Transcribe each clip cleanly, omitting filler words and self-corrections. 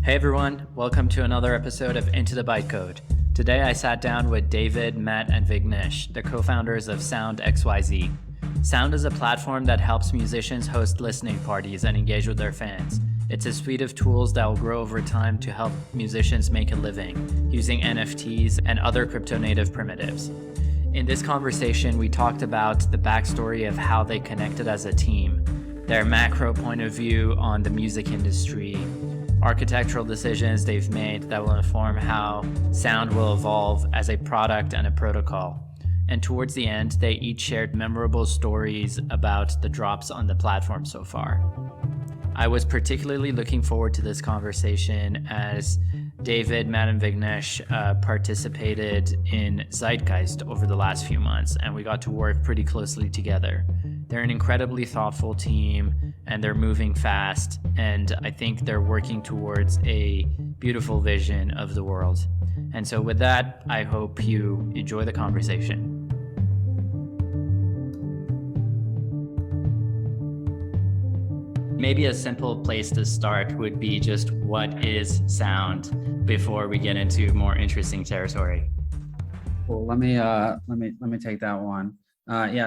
Hey everyone, welcome to another episode of Into the Bytecode. Today I sat down with David, Matt, and Vignesh, the co-founders of Sound.xyz. Sound is a platform that helps musicians host listening parties and engage with their fans. It's a suite of tools that will grow over time to help musicians make a living using NFTs and other crypto-native primitives. In this conversation, we talked about the backstory of how they connected as a team, their macro point of view on the music industry, architectural decisions they've made that will inform how sound will evolve as a product and a protocol. And towards the end, they each shared memorable stories about the drops on the platform so far. I was particularly looking forward to this conversation as David, Matt, and Vignesh participated in Zeitgeist over the last few months, and we got to work pretty closely together. They're an incredibly thoughtful team, and they're moving fast, and I think they're working towards a beautiful vision of the world. And so with that, I hope you enjoy the conversation. Maybe a simple place to start would be just what is sound before we get into more interesting territory. Cool. Let me take that one.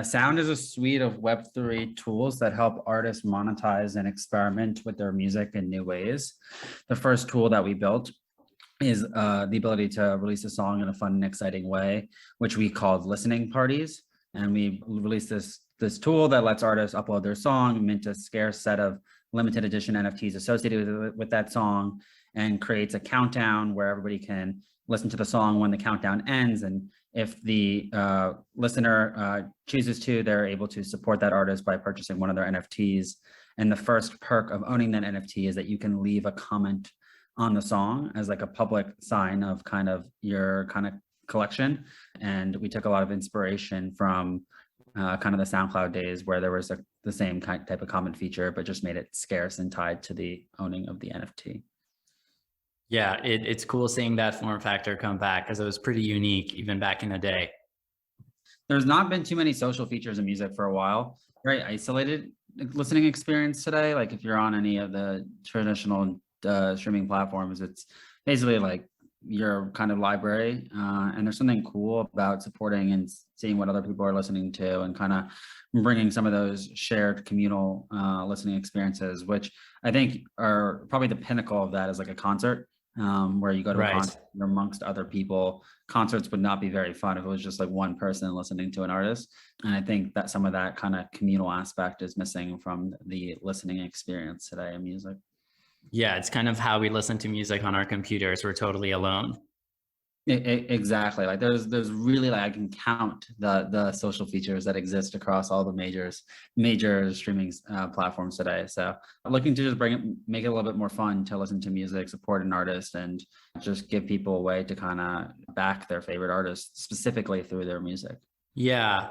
Sound is a suite of Web3 tools that help artists monetize and experiment with their music in new ways. The first tool that we built is the ability to release a song in a fun and exciting way, which we called listening parties. And we released this tool that lets artists upload their song, mint a scarce set of limited edition NFTs associated with that song, and creates a countdown where everybody can listen to the song when the countdown ends. And if the listener chooses to, they're able to support that artist by purchasing one of their NFTs. And the first perk of owning that NFT is that you can leave a comment on the song as like a public sign of kind of your kind of collection. And we took a lot of inspiration from kind of the SoundCloud days where there was the same type of comment feature, but just made it scarce and tied to the owning of the NFT. Yeah, it's cool seeing that form factor come back because it was pretty unique even back in the day. There's not been too many social features in music for a while. Very isolated listening experience today. Like if you're on any of the traditional streaming platforms, it's basically like your kind of library. And there's something cool about supporting and seeing what other people are listening to and kind of bringing some of those shared communal listening experiences, which I think are probably the pinnacle of that is like a concert. Where you go to a concert amongst other people. Concerts would not be very fun if it was just like one person listening to an artist. And I think that some of that kind of communal aspect is missing from the listening experience today in music. Yeah, it's kind of how we listen to music on our computers. We're totally alone. Exactly. Like there's really, like I can count the social features that exist across all the major streaming platforms today. So looking to just make it a little bit more fun to listen to music, support an artist, and just give people a way to kind of back their favorite artists specifically through their music. Yeah.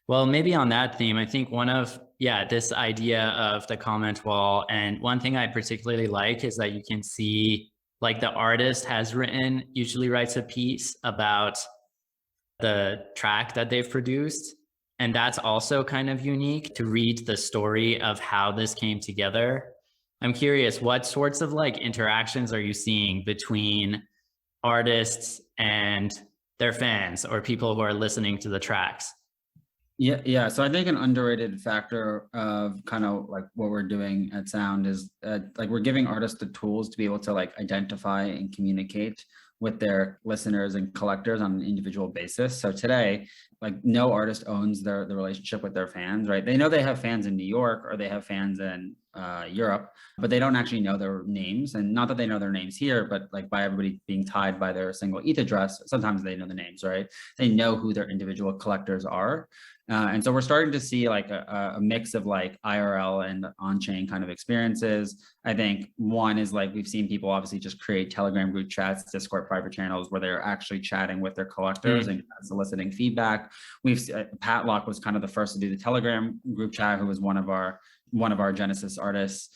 Well, maybe on that theme, I think this idea of the comment wall, and one thing I particularly like is that you can see like the artist usually writes a piece about the track that they've produced. And that's also kind of unique to read the story of how this came together. I'm curious, what sorts of like interactions are you seeing between artists and their fans or people who are listening to the tracks? Yeah. So I think an underrated factor of kind of like what we're doing at Sound is like we're giving artists the tools to be able to like identify and communicate with their listeners and collectors on an individual basis. So today, like no artist owns the relationship with their fans, right? They know they have fans in New York or they have fans in Europe, but they don't actually know their names. And not that they know their names here, but like by everybody being tied by their single ETH address, sometimes they know the names, right? They know who their individual collectors are. And so we're starting to see like a mix of like IRL and on-chain kind of experiences. I think one is like we've seen people obviously just create Telegram group chats, Discord private channels where they're actually chatting with their collectors and soliciting feedback. Patlock was kind of the first to do the Telegram group chat, who was one of our Genesis artists.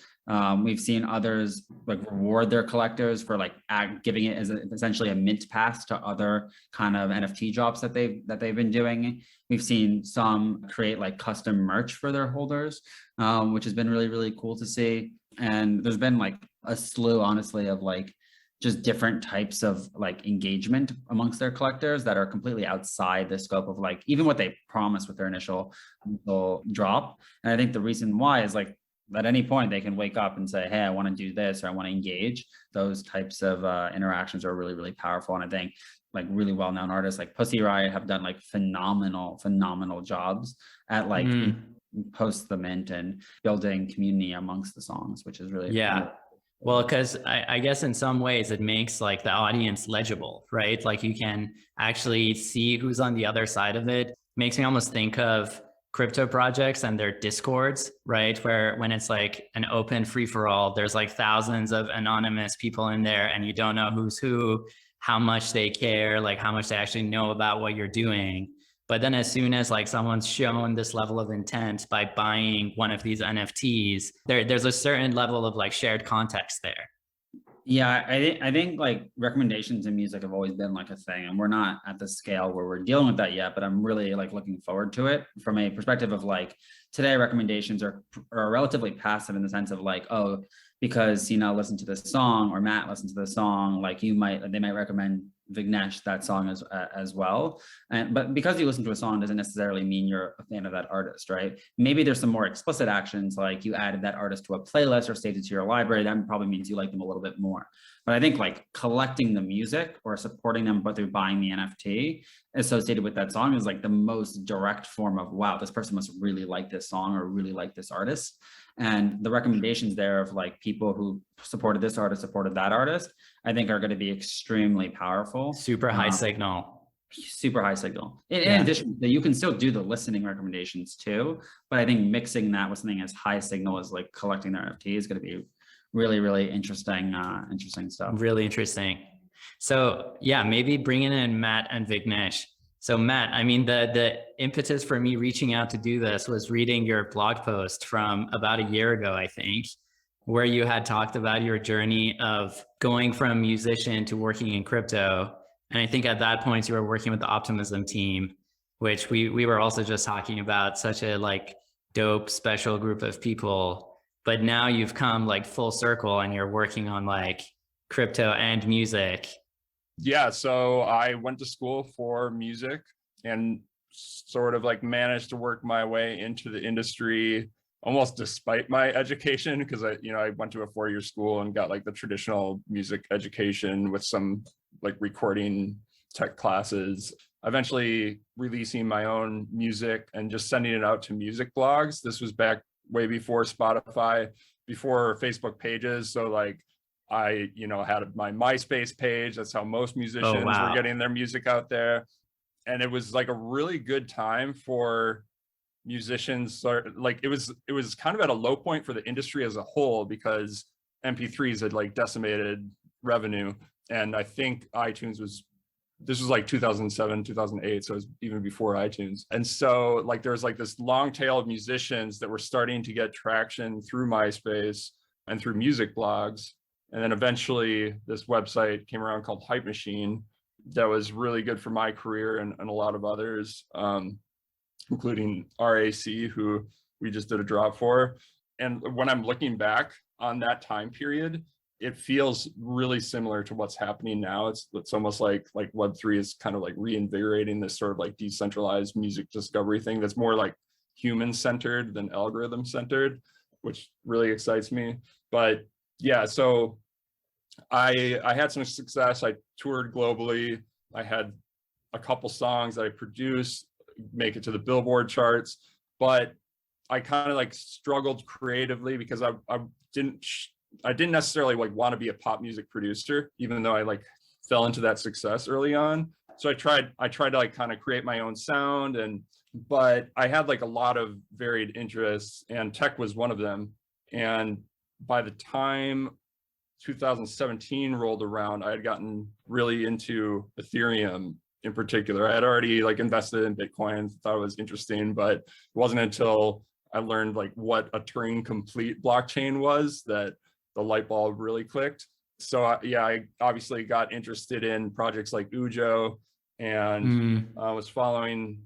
We've seen others like reward their collectors for like giving it as essentially a mint pass to other kind of NFT drops that they've been doing. We've seen some create like custom merch for their holders, which has been really, really cool to see. And there's been like a slew, honestly, of like just different types of like engagement amongst their collectors that are completely outside the scope of like even what they promised with their initial drop. And I think the reason why is like at any point they can wake up and say, hey, I want to do this, or I want to engage. Those types of interactions are really, really powerful. And I think like really well-known artists like Pussy Riot have done like phenomenal jobs at like post the mint and building community amongst the songs, which is really Well, because I guess in some ways it makes like the audience legible, right? Like you can actually see who's on the other side of it. Makes me almost think of crypto projects and their discords, right? Where when it's like an open free for all, there's like thousands of anonymous people in there and you don't know who's who, how much they care, like how much they actually know about what you're doing. But then as soon as like someone's shown this level of intent by buying one of these NFTs, there's a certain level of like shared context there. Yeah, I think like recommendations in music have always been like a thing, and we're not at the scale where we're dealing with that yet, but I'm really like looking forward to it from a perspective of like today recommendations are relatively passive in the sense of like, oh, because listen to this song, or Matt listen to this song, like they might recommend Vignesh that song as well. But because you listen to a song doesn't necessarily mean you're a fan of that artist, right? Maybe there's some more explicit actions, like you added that artist to a playlist or saved it to your library. That probably means you like them a little bit more. But I think like collecting the music or supporting them, but through buying the NFT associated with that song is like the most direct form of, wow, this person must really like this song or really like this artist. And the recommendations there of like people who supported this artist, supported that artist, I think are going to be extremely powerful. Super high signal. Super high signal. In addition, you can still do the listening recommendations too, but I think mixing that with something as high signal as like collecting their NFT is going to be really, really interesting stuff. Really interesting. So yeah, maybe bringing in Matt and Vignesh. So Matt, I mean, the impetus for me reaching out to do this was reading your blog post from about a year ago, I think, where you had talked about your journey of going from musician to working in crypto. And I think at that point you were working with the Optimism team, which we were also just talking about, such a like dope, special group of people. But now you've come like full circle and you're working on like crypto and music. Yeah, so I went to school for music and sort of like managed to work my way into the industry almost despite my education, because I went to a 4-year school and got like the traditional music education with some like recording tech classes, eventually releasing my own music and just sending it out to music blogs. This was back way before Spotify, before Facebook pages. So like I, had my MySpace page. That's how most musicians were getting their music out there. And it was like a really good time for musicians. Like it was kind of at a low point for the industry as a whole, because MP3s had like decimated revenue. And I think this was like 2007, 2008. So it was even before iTunes. And so like there was like this long tail of musicians that were starting to get traction through MySpace and through music blogs. And then eventually this website came around called HypeMachine that was really good for my career and a lot of others, including RAC, who we just did a drop for. And when I'm looking back on that time period, it feels really similar to what's happening now. It's almost like Web3 is kind of like reinvigorating this sort of like decentralized music discovery thing that's more like human-centered than algorithm-centered, which really excites me. But yeah, so I had some success. I toured globally. I had a couple songs that I produced make it to the Billboard charts, but I kind of like struggled creatively because I didn't necessarily like want to be a pop music producer, even though I like fell into that success early on. So I tried to like kind of create my own sound, but I had like a lot of varied interests, and tech was one of them. And by the time 2017 rolled around, I had gotten really into Ethereum in particular. I had already like invested in Bitcoin, thought it was interesting, but it wasn't until I learned like what a Turing complete blockchain was that the light bulb really clicked. So I obviously got interested in projects like Ujo, and I was following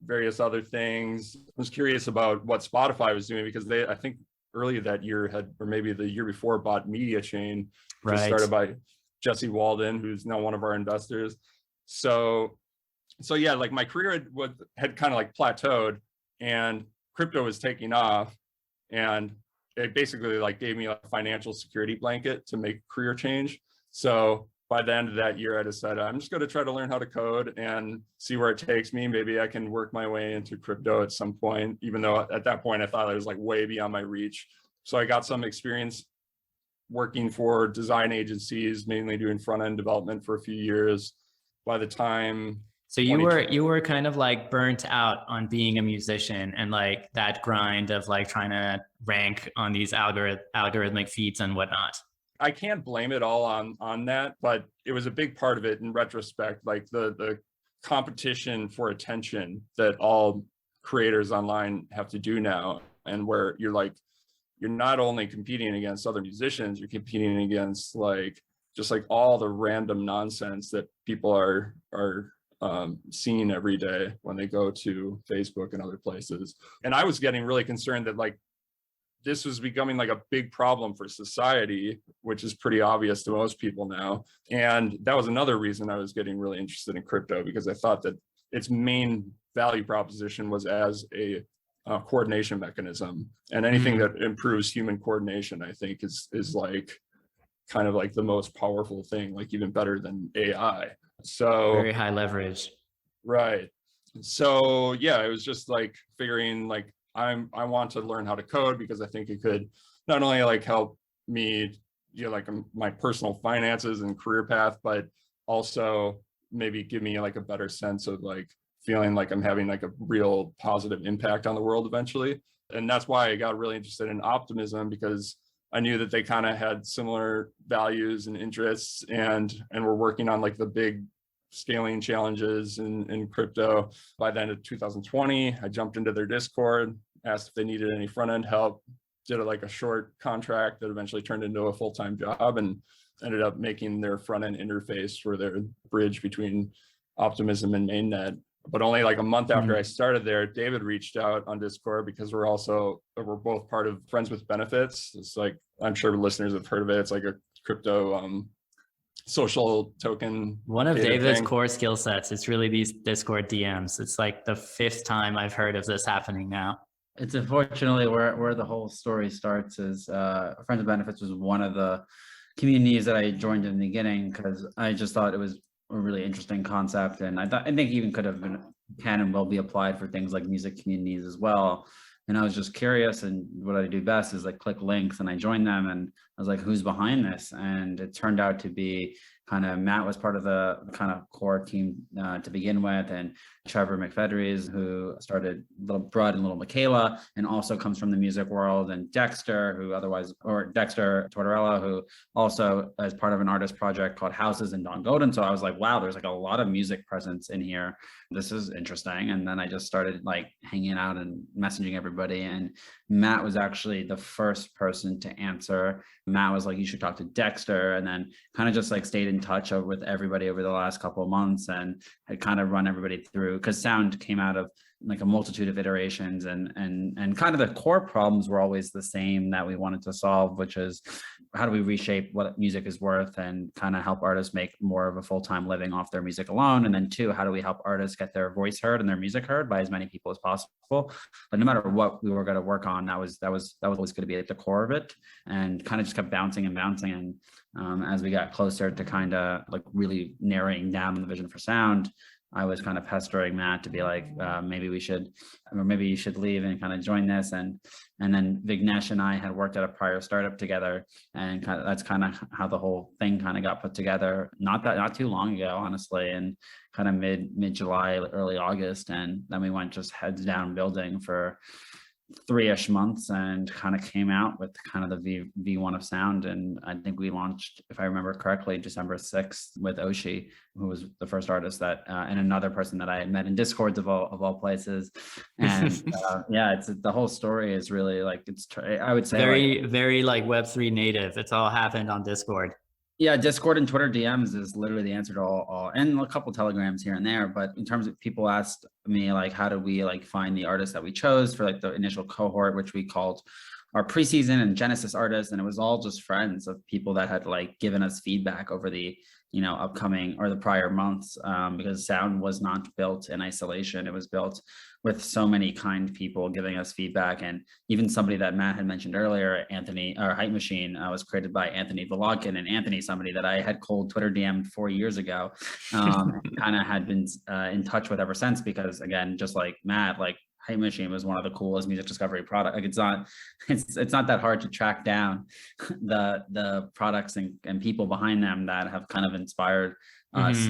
various other things. I was curious about what Spotify was doing, because I think early that year or maybe the year before, bought Media Chain, right, started by Jesse Walden, who's now one of our investors. So yeah, like my career had kind of like plateaued, and crypto was taking off, and it basically like gave me a financial security blanket to make career change. So by the end of that year, I decided I'm just going to try to learn how to code and see where it takes me. Maybe I can work my way into crypto at some point, even though at that point I thought I was like way beyond my reach. So I got some experience working for design agencies, mainly doing front-end development for a few years. By the time so you were kind of like burnt out on being a musician and like that grind of like trying to rank on these algorithmic feeds and whatnot. I can't blame it all on that, but it was a big part of it in retrospect, like the competition for attention that all creators online have to do now, and where you're not only competing against other musicians, you're competing against like just like all the random nonsense that people are seeing every day when they go to Facebook and other places. And I was getting really concerned that like this was becoming like a big problem for society, which is pretty obvious to most people now. And that was another reason I was getting really interested in crypto, because I thought that its main value proposition was as a coordination mechanism, and anything that improves human coordination, I think is like kind of like the most powerful thing, like even better than AI. So very high leverage. Right. So yeah, it was just like figuring like I want to learn how to code, because I think it could not only like help me, like my personal finances and career path, but also maybe give me like a better sense of like feeling like I'm having like a real positive impact on the world eventually. And that's why I got really interested in Optimism, because I knew that they kind of had similar values and interests, and were working on like the big scaling challenges in crypto. By the end of 2020, I jumped into their Discord, asked if they needed any front-end help, did like a short contract that eventually turned into a full-time job, and ended up making their front-end interface for their bridge between Optimism and mainnet. But only like a month after I started there, David reached out on Discord, because we're both part of Friends with Benefits. It's like, I'm sure listeners have heard of it. It's like a crypto social token. One of David's core skill sets is really these Discord DMs. It's like the 5th time I've heard of this happening now. It's unfortunately where the whole story starts is Friends with Benefits was one of the communities that I joined in the beginning, because I just thought it was a really interesting concept, and I think even can and will be applied for things like music communities as well. And I was just curious, and what I do best is like click links, and I joined them, and I was like, who's behind this? And it turned out to be kind of Matt was part of the kind of core team to begin with, and Trevor McFedries, who started Little Brud and Little Michaela, and also comes from the music world, and Dexter, Dexter Tortorella, who also is part of an artist project called Houses and Don Golden. So I was like, wow, there's like a lot of music presence in here. This is interesting. And then I just started like hanging out and messaging everybody. And Matt was actually the first person to answer. Matt was like, you should talk to Dexter, and then kind of just like stayed in touch with everybody over the last couple of months, and had kind of run everybody through, because Sound came out of like a multitude of iterations, and kind of the core problems were always the same that we wanted to solve, which is how do we reshape what music is worth and kind of help artists make more of a full-time living off their music alone, and then 2, how do we help artists get their voice heard and their music heard by as many people as possible. But no matter what we were going to work on, that was always going to be at the core of it, and kind of just kept bouncing. And as we got closer to kind of like really narrowing down the vision for Sound, I was kind of pestering Matt to be like, maybe you should leave and kind of join this. And then Vignesh and I had worked at a prior startup together, and that's kind of how the whole thing kind of got put together. Not too long ago, honestly, and kind of mid July, early August. And then we went just heads down building for 3-ish months, and kind of came out with kind of the V1 of Sound. And I think we launched, if I remember correctly, December 6th with Oshi, who was the first artist that, and another person that I had met in Discords of all places. And yeah, it's the whole story is really like, I would say very like Web3 native. It's all happened on Discord. Yeah, Discord and Twitter DMs is literally the answer to all, and a couple Telegrams here and there. But in terms of people asked me like, how do we like find the artists that we chose for like the initial cohort, which we called our preseason and Genesis artists, and it was all just friends of people that had like given us feedback over the upcoming or the prior months, because sound was not built in isolation. It was built with so many kind people giving us feedback. And even somebody that Matt had mentioned earlier, Anthony, or HypeMachine, was created by Anthony Volodkin. And Anthony, somebody that I had cold Twitter DM'd 4 years ago, kind of had been in touch with ever since, because again, just like Matt, like HypeMachine was one of the coolest music discovery product. Like it's not that hard to track down the products and people behind them that have kind of inspired us.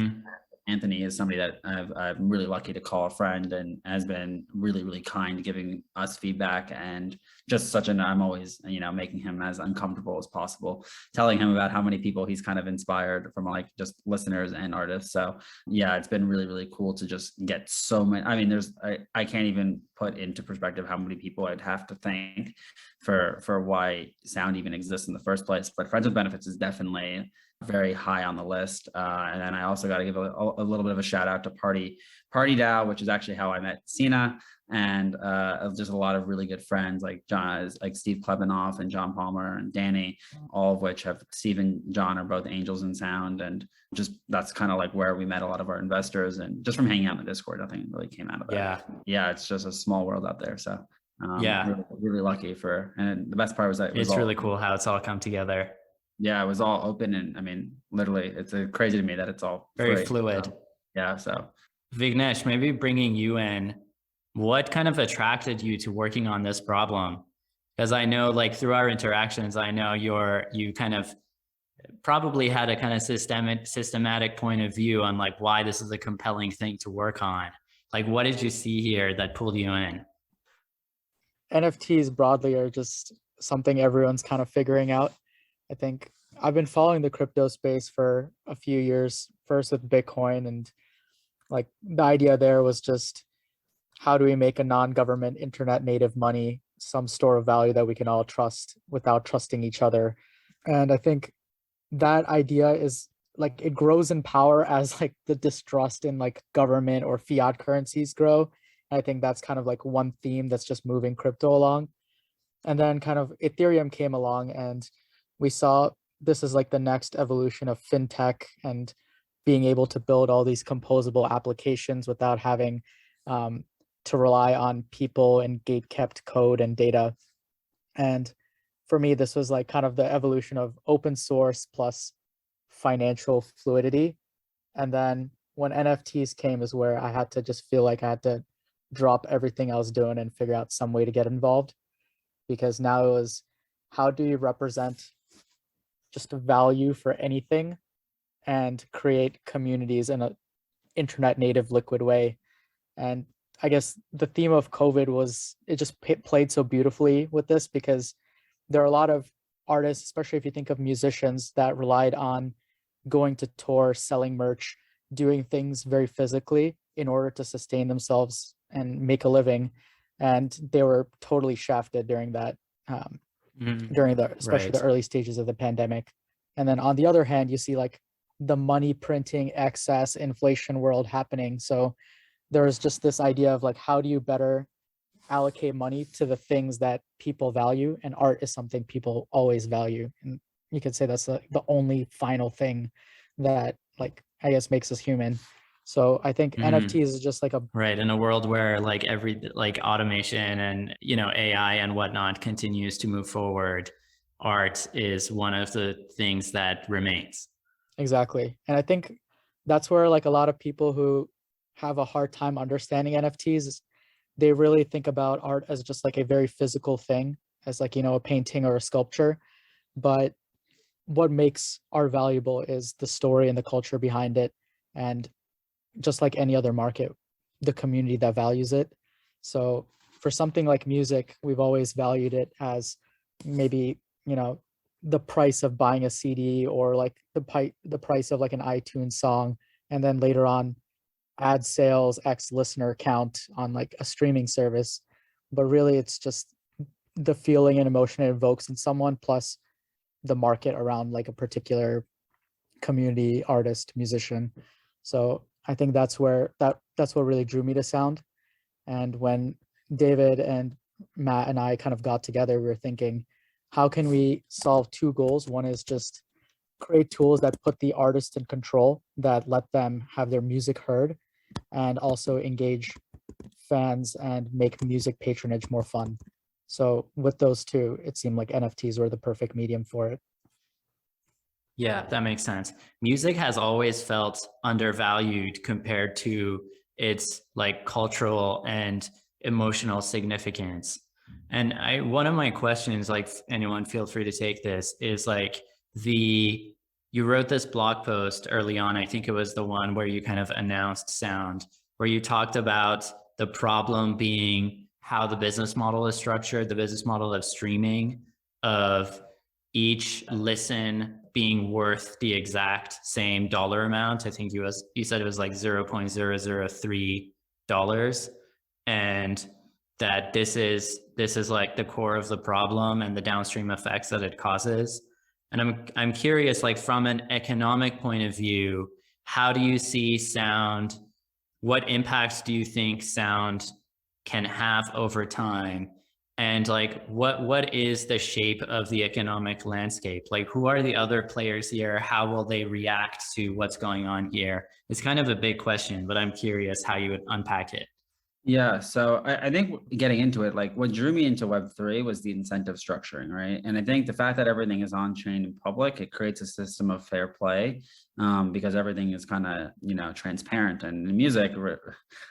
Anthony is somebody that I'm really lucky to call a friend, and has been really, really kind, giving us feedback, and just I'm always, making him as uncomfortable as possible, telling him about how many people he's kind of inspired from, like, just listeners and artists. So yeah, it's been really, really cool to just get so many. I mean, I can't even put into perspective how many people I'd have to thank for why sound even exists in the first place. But Friends with Benefits is definitely very high on the list. And then I also got to give a little bit of a shout out to Party DAO, which is actually how I met Sina, and just a lot of really good friends like Steve Klebanoff and John Palmer and Danny, all of which Steve and John are both angels in sound. And just that's kind of like where we met a lot of our investors, and just from hanging out in the Discord, nothing really came out of that. Yeah, it's just a small world out there. So really, really lucky and the best part was that it's really cool how it's all come together. Yeah, it was all open, and I mean, literally, it's crazy to me that it's all very free. fluid. So Vignesh, maybe bringing you in, what kind of attracted you to working on this problem? Because I know, like, through our interactions, I know you kind of probably had a kind of systematic point of view on like why this is a compelling thing to work on. Like, what did you see here that pulled you in? NFTs broadly are just something everyone's kind of figuring out. I think I've been following the crypto space for a few years, first with Bitcoin, and like the idea there was just, how do we make a non-government internet native money, some store of value that we can all trust without trusting each other? And I think that idea is like, it grows in power as like the distrust in like government or fiat currencies grow. And I think that's kind of like one theme that's just moving crypto along. And then kind of Ethereum came along, and we saw this is like the next evolution of fintech and being able to build all these composable applications without having to rely on people and gate-kept code and data. And for me, this was like kind of the evolution of open source plus financial fluidity. And then when NFTs came is where I had to just feel like I had to drop everything I was doing and figure out some way to get involved. Because now it was, how do you represent just a value for anything and create communities in an internet native liquid way? And I guess the theme of COVID was, it just played so beautifully with this, because there are a lot of artists, especially if you think of musicians, that relied on going to tour, selling merch, doing things very physically in order to sustain themselves and make a living. And they were totally shafted during that, especially the early stages of the pandemic. And then on the other hand, you see like the money printing excess inflation world happening. So there's just this idea of like, how do you better allocate money to the things that people value? And art is something people always value. And you could say that's the only final thing that, like, I guess makes us human. So I think NFTs is just like right, in a world where like automation and, AI and whatnot continues to move forward, art is one of the things that remains. Exactly. And I think that's where like a lot of people who have a hard time understanding NFTs, they really think about art as just like a very physical thing, as like, a painting or a sculpture. But what makes art valuable is the story and the culture behind it. And just like any other market, the community that values it. So for something like music, we've always valued it as maybe, the price of buying a CD, or like the price of like an iTunes song. And then later on, ad sales, X listener count on like a streaming service. But really it's just the feeling and emotion it evokes in someone, plus the market around like a particular community, artist, musician. So I think that's what really drew me to sound. And when David and Matt and I kind of got together, we were thinking, how can we solve two goals? One is just create tools that put the artist in control, that let them have their music heard, and also engage fans and make music patronage more fun. So with those two, it seemed like NFTs were the perfect medium for it. Yeah, that makes sense. Music has always felt undervalued compared to its like cultural and emotional significance. And one of my questions, like anyone feel free to take this, is like you wrote this blog post early on. I think it was the one where you kind of announced Sound, where you talked about the problem being how the business model is structured, the business model of streaming, of each listen being worth the exact same dollar amount. I think you said it was like $0.003, and that this is like the core of the problem and the downstream effects that it causes. And I'm curious, like from an economic point of view, how do you see sound? What impacts do you think sound can have over time? And like, what is the shape of the economic landscape? Like, who are the other players here? How will they react to what's going on here? It's kind of a big question, but I'm curious how you would unpack it. Yeah, so I think getting into it, like what drew me into Web3 was the incentive structuring, right? And I think the fact that everything is on chain and public, it creates a system of fair play, because everything is kind of, transparent. And in music,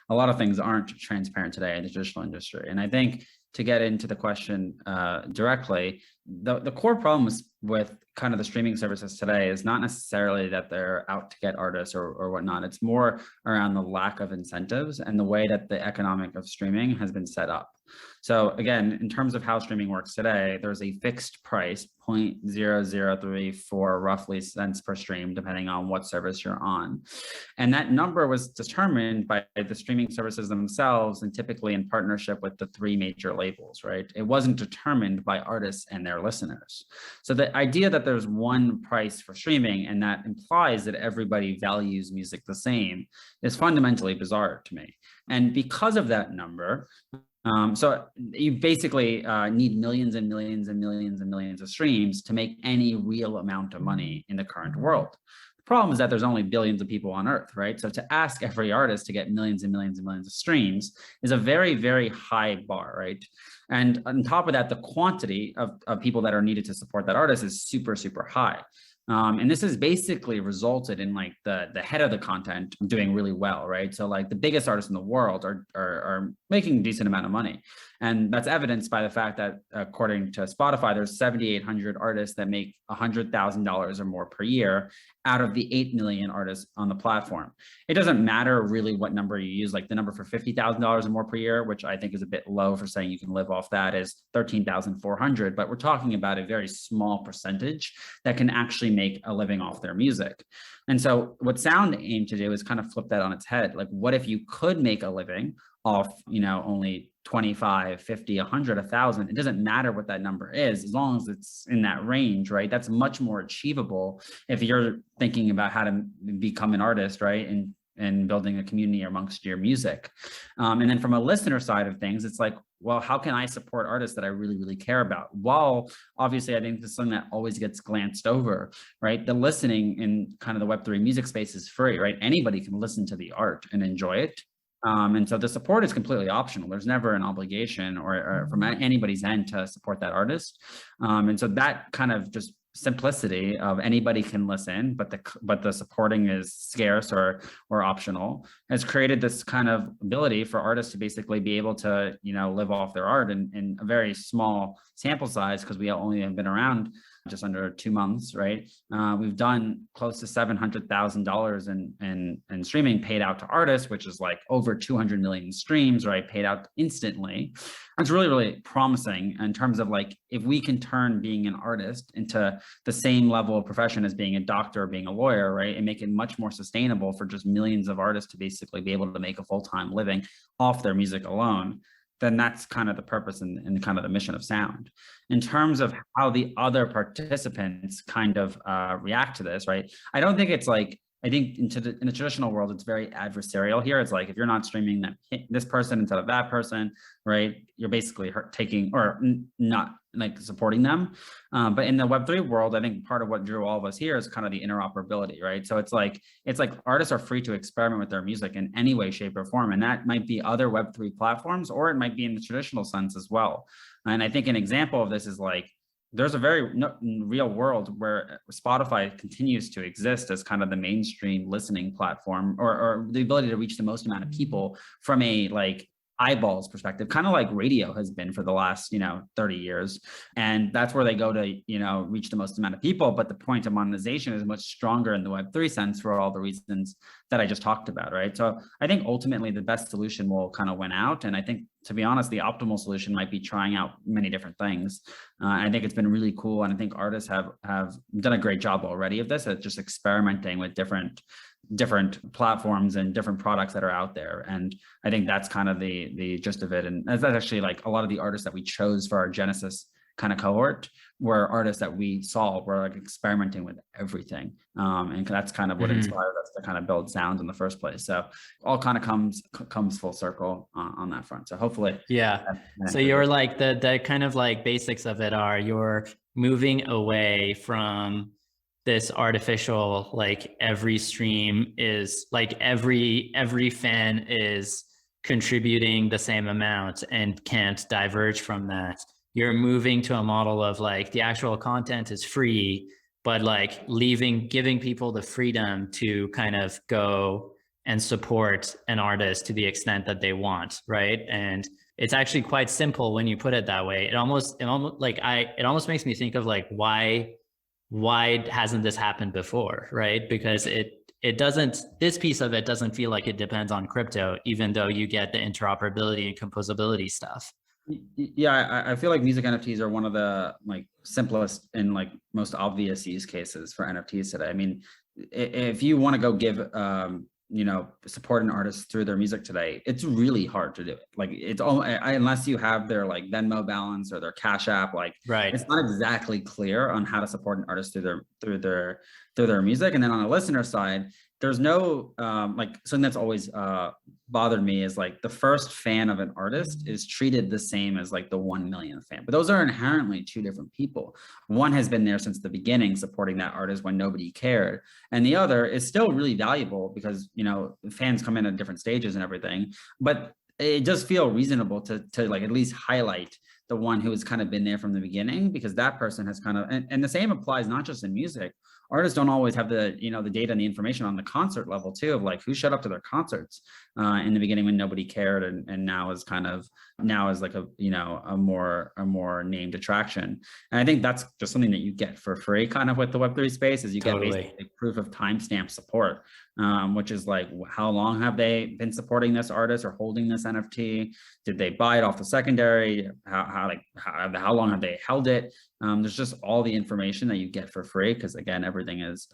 a lot of things aren't transparent today in the traditional industry. And I think to get into the question directly, the core problems with kind of the streaming services today is not necessarily that they're out to get artists or whatnot. It's more around the lack of incentives and the way that the economic of streaming has been set up. So again, in terms of how streaming works today, there's a fixed price, 0.0034 roughly cents per stream, depending on what service you're on. And that number was determined by the streaming services themselves, and typically in partnership with the three major labels, right? It wasn't determined by artists and their listeners. So the idea that there's one price for streaming and that implies that everybody values music the same is fundamentally bizarre to me. And because of that number, so you basically need millions and millions and millions and millions of streams to make any real amount of money in the current world. The problem is that there's only billions of people on Earth, right? So to ask every artist to get millions and millions and millions of streams is a very, very high bar, right? And on top of that, the quantity of people that are needed to support that artist is super, super high. And this has basically resulted in like the head of the content doing really well, right? So like the biggest artists in the world are making a decent amount of money. And that's evidenced by the fact that according to Spotify, there's 7,800 artists that make $100,000 or more per year out of the 8 million artists on the platform. It doesn't matter really what number you use, like the number for $50,000 or more per year, which I think is a bit low for saying you can live off that, is 13,400, but we're talking about a very small percentage that can actually make a living off their music. And so what Sound aimed to do is kind of flip that on its head. Like, what if you could make a living off, only 25, 50, 100, 1,000, it doesn't matter what that number is, as long as it's in that range, right? That's much more achievable if you're thinking about how to become an artist, right? And building a community amongst your music. And then from a listener side of things, it's like, well, how can I support artists that I really, really care about? While obviously I think this is something that always gets glanced over, right? The listening in kind of the Web3 music space is free, right? Anybody can listen to the art and enjoy it. And so the support is completely optional. There's never an obligation or from anybody's end to support that artist. And so that kind of just simplicity of anybody can listen, but the supporting is scarce or optional, has created this kind of ability for artists to basically be able to, live off their art in a very small sample size, because we only have been around just under 2 months, right? We've done close to $700,000 in streaming paid out to artists, which is like over 200 million streams, right? Paid out instantly. It's really, really promising in terms of like, if we can turn being an artist into the same level of profession as being a doctor or being a lawyer, right? And make it much more sustainable for just millions of artists to basically be able to make a full-time living off their music alone, then that's kind of the purpose and kind of the mission of Sound. In terms of how the other participants kind of react to this, right? I don't think it's like I think in the traditional world, it's very adversarial here. It's like, if you're not streaming this person instead of that person, right, you're basically taking or not like supporting them. But in the Web3 world, I think part of what drew all of us here is kind of the interoperability, right? So it's like artists are free to experiment with their music in any way, shape, or form. And that might be other Web3 platforms, or it might be in the traditional sense as well. And I think an example of this is like, there's a very real world where Spotify continues to exist as kind of the mainstream listening platform, or the ability to reach the most amount of people from a like eyeballs perspective, kind of like radio has been for the last 30 years. And that's where they go to reach the most amount of people. But the point of monetization is much stronger in the Web3 sense for all the reasons that I just talked about, right? So I think ultimately the best solution will kind of win out. And I think, to be honest, the optimal solution might be trying out many different things. I think it's been really cool. And I think artists have done a great job already of this, at just experimenting with different platforms and different products that are out there. And I think that's kind of the gist of it. And that's actually like a lot of the artists that we chose for our Genesis kind of cohort were artists that we saw were like experimenting with everything. And that's kind of what inspired us to kind of build Sound in the first place. So all kind of comes full circle on that front. So hopefully. Yeah. So you're like the kind of like basics of it are you're moving away from this artificial, like every stream is like every fan is contributing the same amount and can't diverge from that. You're moving to a model of like the actual content is free, but like giving people the freedom to kind of go and support an artist to the extent that they want, right? And it's actually quite simple when you put it that way. It almost makes me think of like why hasn't this happened before, right? Because this piece of it doesn't feel like it depends on crypto, even though you get the interoperability and composability stuff. Yeah, I feel like music NFTs are one of the like simplest and like most obvious use cases for NFTs today. I mean, if you want to go give support an artist through their music today, it's really hard to do it. Like it's all unless you have their like Venmo balance or their Cash App, like right. It's not exactly clear on how to support an artist through their music. And then on the listener side, there's no something that's always bothered me is like the first fan of an artist is treated the same as like the 1 millionth fan, but those are inherently two different people. One has been there since the beginning supporting that artist when nobody cared, and the other is still really valuable because fans come in at different stages and everything, but it does feel reasonable to like at least highlight the one who has kind of been there from the beginning, because that person has kind of, and the same applies not just in music. Artists don't always have the the data and the information on the concert level too, of like who showed up to their concerts in the beginning when nobody cared, and now is like a more named attraction. And I think that's just something that you get for free kind of with the Web3 space, is you totally. get basically proof of timestamp support, which is like, how long have they been supporting this artist or holding this NFT? Did they buy it off the secondary? How long have they held it? There's just all the information that you get for free, because again, everything is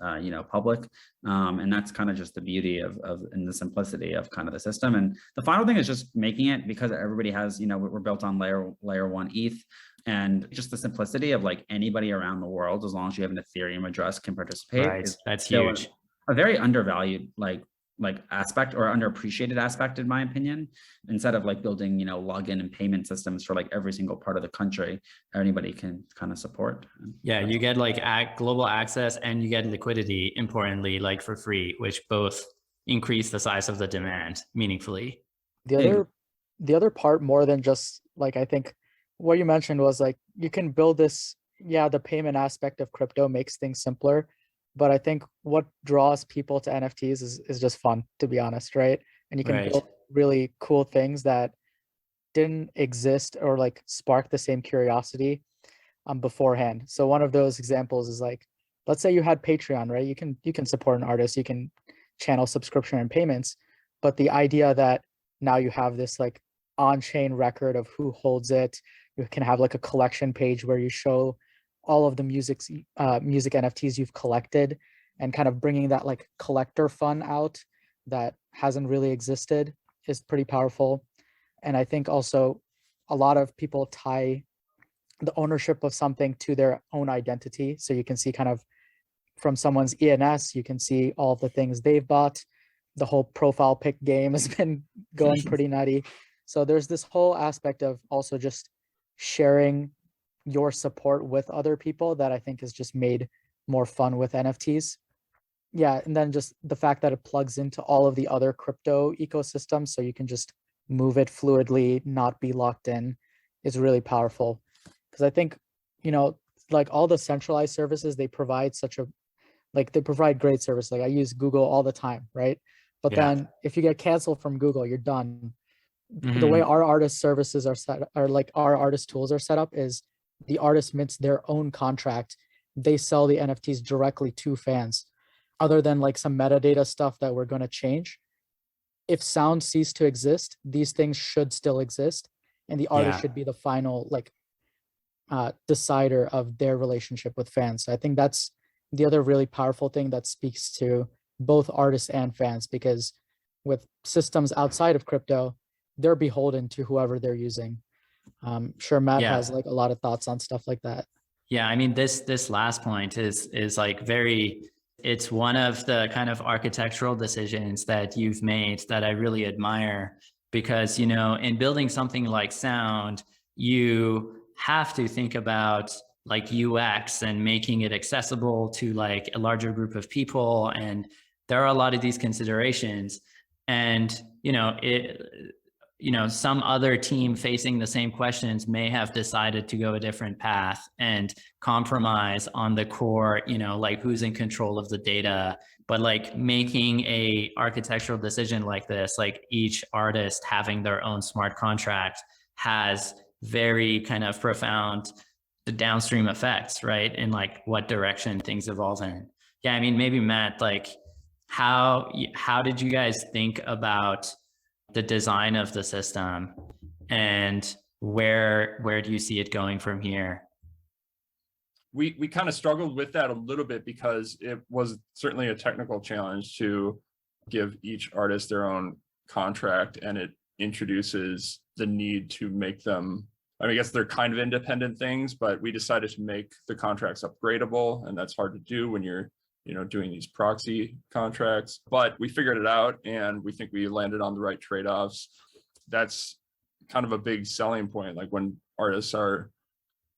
public, and that's kind of just the beauty of and the simplicity of kind of the system. And the final thing is just making it, because everybody has we're built on layer 1 ETH, and just the simplicity of like anybody around the world, as long as you have an Ethereum address, can participate. Right, that's huge. A very undervalued like aspect, or underappreciated aspect, in my opinion. Instead of like building login and payment systems for like every single part of the country, anybody can kind of support. Yeah, you get like global access, and you get liquidity, importantly, like for free, which both increase the size of the demand meaningfully. The other part, more than just like, I think what you mentioned was like, you can build this, the payment aspect of crypto makes things simpler. But I think what draws people to NFTs is just fun, to be honest, right? And you can build really cool things that didn't exist or like spark the same curiosity beforehand. So one of those examples is like, let's say you had Patreon, right? You can support an artist, you can channel subscription and payments, but the idea that now you have this like on-chain record of who holds it, you can have like a collection page where you show all of the music NFTs you've collected, and kind of bringing that like collector fun out that hasn't really existed is pretty powerful. And I think also a lot of people tie the ownership of something to their own identity. So you can see kind of from someone's ENS, you can see all the things they've bought. The whole profile pic game has been going pretty nutty. So there's this whole aspect of also just sharing your support with other people that I think is just made more fun with NFTs. Yeah, and then just the fact that it plugs into all of the other crypto ecosystems, so you can just move it fluidly, not be locked in, is really powerful. Because I think, like all the centralized services, they provide they provide great service. Like I use Google all the time, right? But then if you get canceled from Google, you're done. The way our artist services our artist tools are set up is the artist mints their own contract. They sell the NFTs directly to fans. Other than like some metadata stuff that we're going to change, if sound ceased to exist, these things should still exist, and the artist should be the final decider of their relationship with fans. So I think that's the other really powerful thing that speaks to both artists and fans, because with systems outside of crypto, they're beholden to whoever they're using. Sure, Matt has like a lot of thoughts on stuff like that. Yeah, I mean, this last point is like it's one of the kind of architectural decisions that you've made that I really admire, because, in building something like Sound, you have to think about like UX and making it accessible to like a larger group of people. And there are a lot of these considerations, and, some other team facing the same questions may have decided to go a different path and compromise on the core, like who's in control of the data. But like making a architectural decision like this, like each artist having their own smart contract, has very kind of profound downstream effects, right? In like what direction things evolve in. Yeah, I mean, maybe Matt, like how did you guys think about the design of the system, and where do you see it going from here? We kind of struggled with that a little bit, because it was certainly a technical challenge to give each artist their own contract, and it introduces the need to make them, I guess they're kind of independent things, but we decided to make the contracts upgradable, and that's hard to do when you're doing these proxy contracts. But we figured it out, and we think we landed on the right trade-offs. That's kind of a big selling point, like when artists are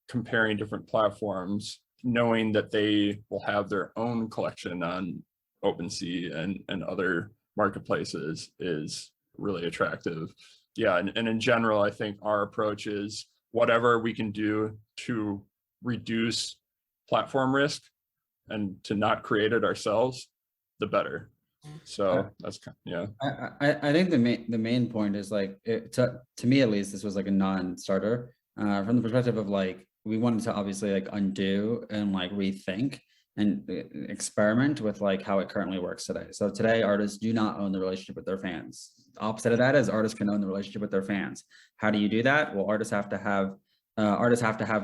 comparing different platforms, knowing that they will have their own collection on OpenSea and other marketplaces is really attractive. Yeah, and in general, I think our approach is whatever we can do to reduce platform risk and to not create it ourselves, the better. So that's I think the main point is like, to me at least, this was like a non-starter from the perspective of like, we wanted to obviously like undo and like rethink and experiment with like how it currently works today. So today, artists do not own the relationship with their fans. The opposite of that is artists can own the relationship with their fans. How do you do that? Well, artists have to have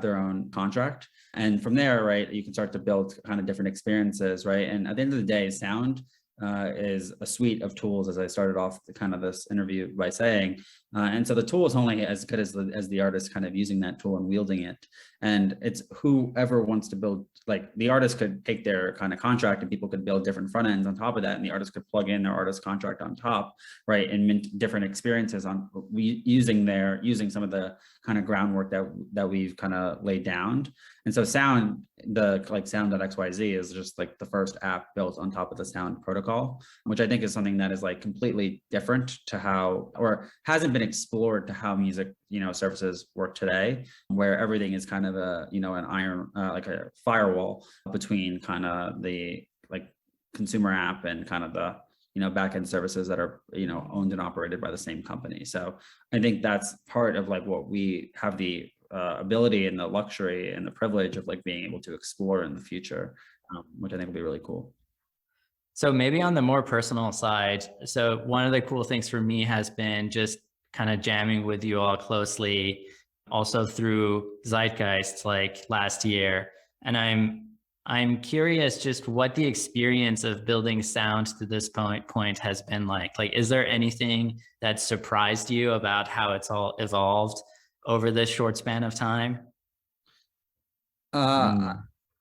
their own contract, and from there, right, you can start to build kind of different experiences, right? And at the end of the day, Sound is a suite of tools, as I started off kind of this interview by saying. And so the tool is only as good as the artist kind of using that tool and wielding it. And it's whoever wants to build, like the artist could take their kind of contract and people could build different front ends on top of that. And the artist could plug in their artist contract on top, right? And mint different experiences on using some of the kind of groundwork that we've kind of laid down. And so Sound, Sound.xyz is just like the first app built on top of the Sound protocol, which I think is something that is like completely different to how, or hasn't been explored to how music, services work today, where everything is kind of an iron, like a firewall between kind of the like consumer app and kind of the, backend services that are, owned and operated by the same company. So I think that's part of like what we have the ability and the luxury and the privilege of like being able to explore in the future, which I think will be really cool. So maybe on the more personal side, so one of the cool things for me has been just kind of jamming with you all closely, also through Zeitgeist like last year. And I'm curious just what the experience of building Sound to this point has been like. Like, is there anything that surprised you about how it's all evolved over this short span of time?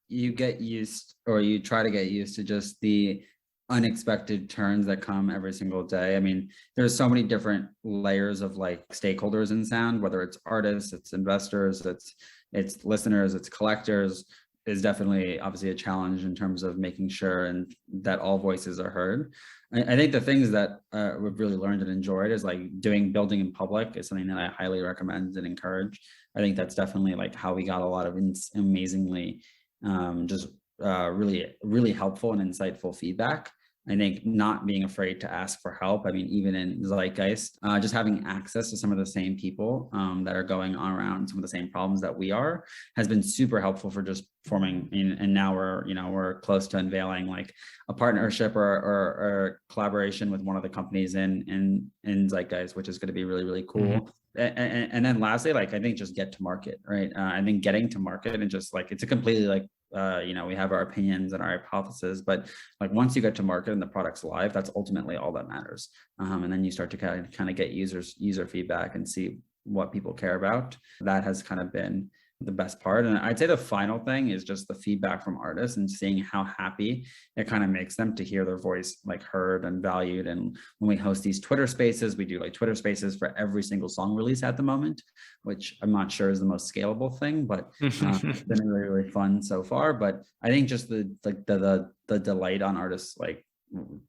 you get used, or you try to get used to, just the unexpected turns that come every single day. I mean, there's so many different layers of like stakeholders in sound, whether it's artists, it's investors, it's listeners, it's collectors, is definitely obviously a challenge in terms of making sure and that all voices are heard. I think the things that we've really learned and enjoyed is like building in public is something that I highly recommend and encourage. I think that's definitely like how we got a lot of amazingly really, really helpful and insightful feedback. I think not being afraid to ask for help. I mean, even in Zeitgeist, just having access to some of the same people that are going on around some of the same problems that we are has been super helpful for just forming. And now we're close to unveiling like a partnership or collaboration with one of the companies in Zeitgeist, which is going to be really, really cool. Mm-hmm. And then lastly, like, I think just get to market, right? I think getting to market and just like, it's a completely like, we have our opinions and our hypotheses, but like once you get to market and the product's live, that's ultimately all that matters. And then you start to kind of get user feedback and see what people care about. That has kind of been the best part. And I'd say the final thing is just the feedback from artists and seeing how happy it kind of makes them to hear their voice like heard and valued. And when we host these Twitter spaces, we do like Twitter spaces for every single song release at the moment, which I'm not sure is the most scalable thing, but it's been really, really fun so far. But I think just the delight on artists, like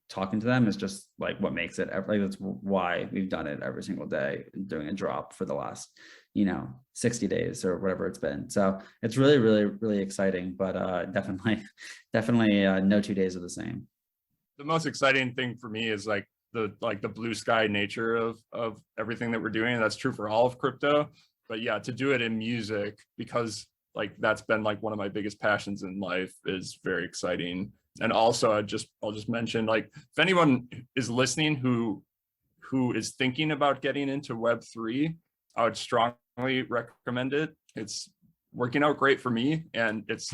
talking to them, is just like what makes it like, that's why we've done it every single day, doing a drop for the last 60 days or whatever it's been. So it's really, really, really exciting, but definitely no 2 days are the same. The most exciting thing for me is like the blue sky nature of everything that we're doing. And that's true for all of crypto, but yeah, to do it in music, because like that's been like one of my biggest passions in life, is very exciting. And also I'll just mention, like, if anyone is listening who is thinking about getting into Web3, I would strongly recommend it. It's working out great for me. And it's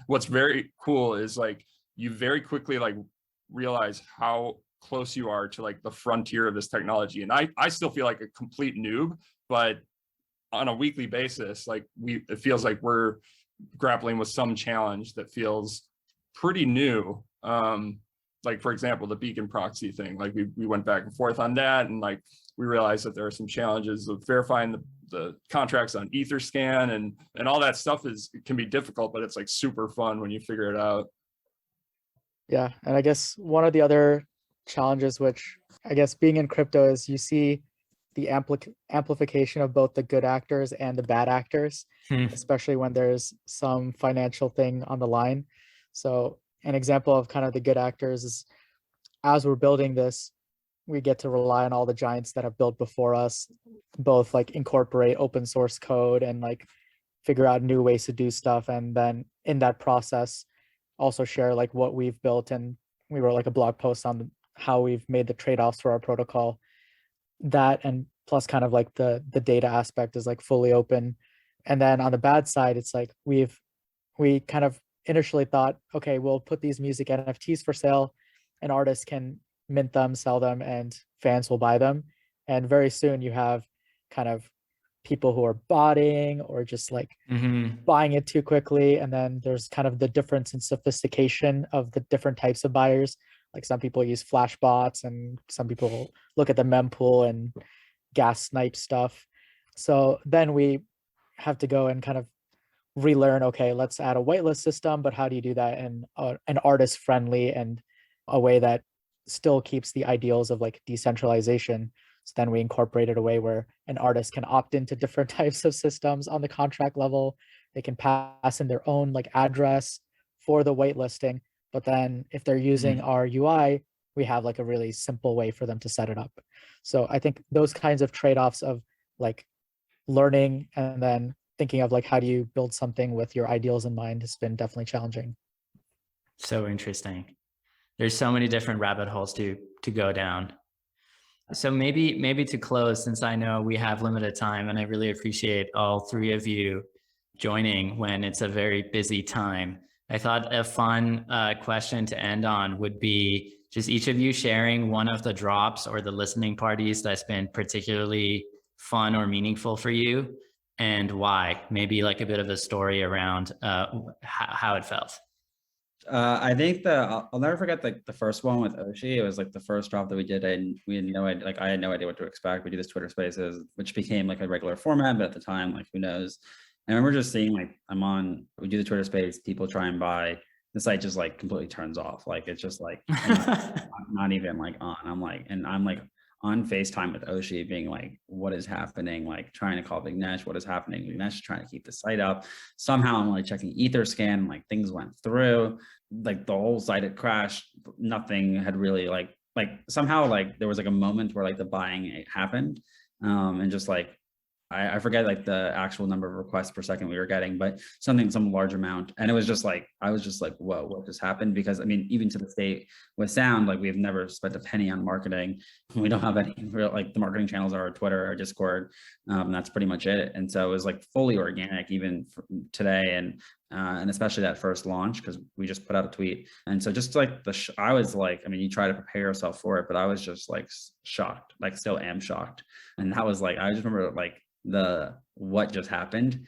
what's very cool is like, you very quickly like realize how close you are to like the frontier of this technology. And I still feel like a complete noob, but on a weekly basis, like it feels like we're grappling with some challenge that feels pretty new. Like, for example, the beacon proxy thing, like we went back and forth on that. And like, we realized that there are some challenges of verifying the contracts on Etherscan and all that stuff can be difficult, but it's like super fun when you figure it out. Yeah. And I guess one of the other challenges, which I guess being in crypto, is you see the amplification of both the good actors and the bad actors, especially when there's some financial thing on the line. So an example of kind of the good actors is, as we're building this, we get to rely on all the giants that have built before us, both like incorporate open source code and like figure out new ways to do stuff. And then in that process, also share like what we've built. And we wrote like a blog post on how we've made the trade-offs for our protocol. That, and plus kind of like the data aspect is like fully open. And then on the bad side, it's like we kind of initially thought, okay, we'll put these music NFTs for sale and artists can mint them, sell them, and fans will buy them. And very soon you have kind of people who are botting or just like buying it too quickly. And then there's kind of the difference in sophistication of the different types of buyers. Like some people use flash bots and some people look at the mempool and gas snipe stuff. So then we have to go and kind of relearn, okay, let's add a whitelist system, but how do you do that in an artist friendly and a way that still keeps the ideals of like decentralization? So then we incorporated a way where an artist can opt into different types of systems on the contract level. They can pass in their own like address for the whitelisting. But then if they're using our UI, we have like a really simple way for them to set it up. So I think those kinds of trade-offs of like learning and then thinking of like, how do you build something with your ideals in mind has been definitely challenging. So interesting. There's so many different rabbit holes to go down. So maybe to close, since I know we have limited time and I really appreciate all three of you joining when it's a very busy time, I thought a fun question to end on would be just each of you sharing one of the drops or the listening parties that's been particularly fun or meaningful for you. and why? Maybe like a bit of a story around how it felt. I think I'll never forget the first one with Oshi. It was like the first drop that we did, and we had no idea, like I had no idea what to expect. We do this Twitter Spaces, which became like a regular format, but at the time, like who knows? And I remember just seeing like we do the Twitter Space, people try and buy, the site just like completely turns off. Like it's just like not even like on. I'm like on FaceTime with Oshi being like, what is happening? Like trying to call Vignesh, what is happening? Vignesh is trying to keep the site up. Somehow I'm like checking Etherscan, like things went through, like the whole site had crashed. Nothing had really like somehow like there was like a moment where like the buying happened. And just like, I forget like the actual number of requests per second we were getting, but some large amount. And it was just like, I was just like, whoa, what just happened? Because I mean, even to this day with Sound, like we've never spent a penny on marketing. We don't have any real, like the marketing channels are our Twitter, our Discord. And that's pretty much it. And so it was like fully organic even today. And especially that first launch, because we just put out a tweet. And so just like I was like, I mean, you try to prepare yourself for it, but I was just like shocked, like still am shocked. And that was like, I just remember like, what just happened.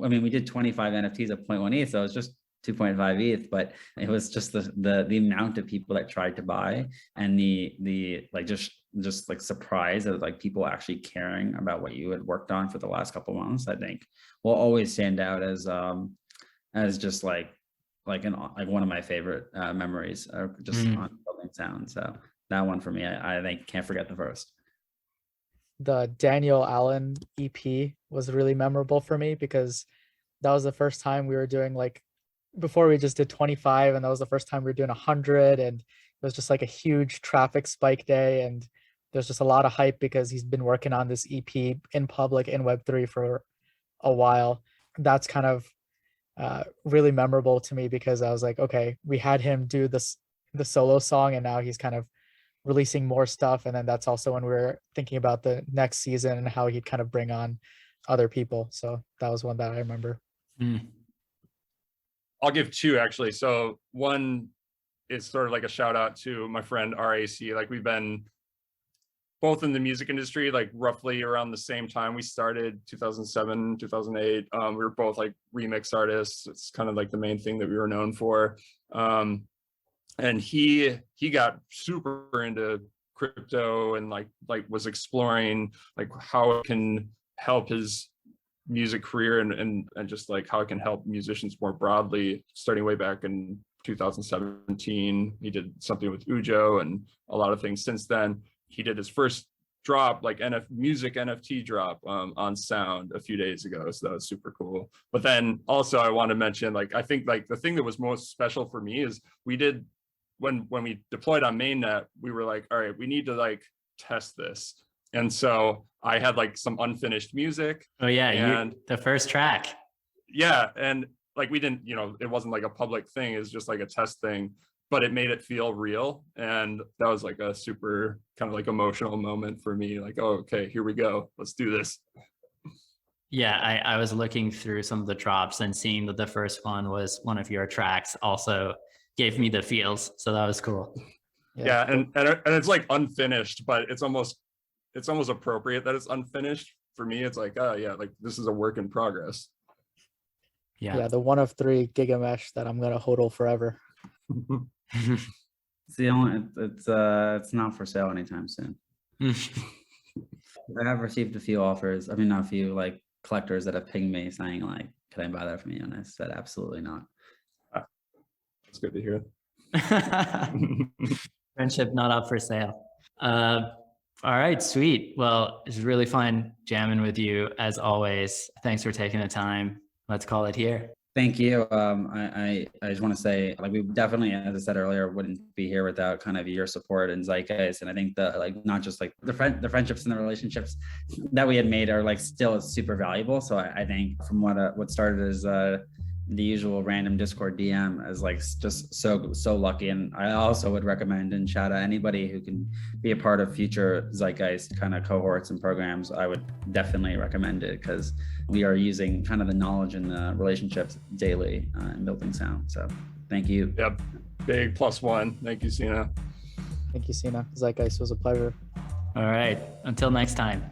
I mean, we did 25 NFTs at 0.1 ETH, so it was just 2.5 ETH, but it was just the amount of people that tried to buy, and the like just like surprise of like people actually caring about what you had worked on for the last couple of months, I think will always stand out as just like one of my favorite memories, just on building Sound. So that one for me, I think can't forget the first. The Daniel Allan EP was really memorable for me because that was the first time we were doing like, before we just did 25, and that was the first time we were doing 100, and it was just like a huge traffic spike day, and there's just a lot of hype because he's been working on this EP in public in Web3 for a while. That's kind of really memorable to me because I was like, okay, we had him do the solo song, and now he's kind of releasing more stuff. And then that's also when we were thinking about the next season and how he'd kind of bring on other people. So that was one that I remember. I'll give two actually. So one is sort of like a shout out to my friend RAC. Like we've been both in the music industry, like roughly around the same time we started, 2007, 2008. We were both like remix artists. It's kind of like the main thing that we were known for. And he got super into crypto and like was exploring like how it can help his music career and just like how it can help musicians more broadly. Starting way back in 2017, he did something with Ujo and a lot of things since then. He did his first drop, like music NFT drop on Sound a few days ago. So that was super cool. But then also I want to mention, like, I think like the thing that was most special for me is we did, when we deployed on mainnet, we were like, all right, we need to like test this. And so I had like some unfinished music. Oh yeah, and the first track. Yeah, and like we didn't, it wasn't like a public thing, it's just like a test thing, but it made it feel real. And that was like a super kind of like emotional moment for me, like, oh, okay, here we go, let's do this. Yeah, I was looking through some of the drops and seeing that the first one was one of your tracks also gave me the feels, so that was cool. Yeah, and it's like unfinished, but it's almost appropriate that it's unfinished. For me, it's like, oh yeah, like this is a work in progress. Yeah, the one of three Gigamesh that I'm gonna hodl forever. It's not for sale anytime soon. I have received a few offers. I mean, not a few, like collectors that have pinged me saying like, can I buy that from you? And I said, absolutely not. It's good to hear. Friendship not up for sale. All right, sweet. Well, it's really fun jamming with you as always. Thanks for taking the time. Let's call it here. Thank you. I just want to say, like, we definitely, as I said earlier, wouldn't be here without kind of your support and Zeitgeist. And I think that, like, not just like the friendships and the relationships that we had made are like still super valuable. So I think from what started as the usual random Discord DM as like just so lucky. And I also would recommend and shout out anybody who can be a part of future Zeitgeist kind of cohorts and programs. I would definitely recommend it because we are using kind of the knowledge and the relationships daily in building Sound. So thank you. Yep. Big +1. Thank you, Sina. Thank you, Sina. Zeitgeist was a pleasure. All right. Until next time.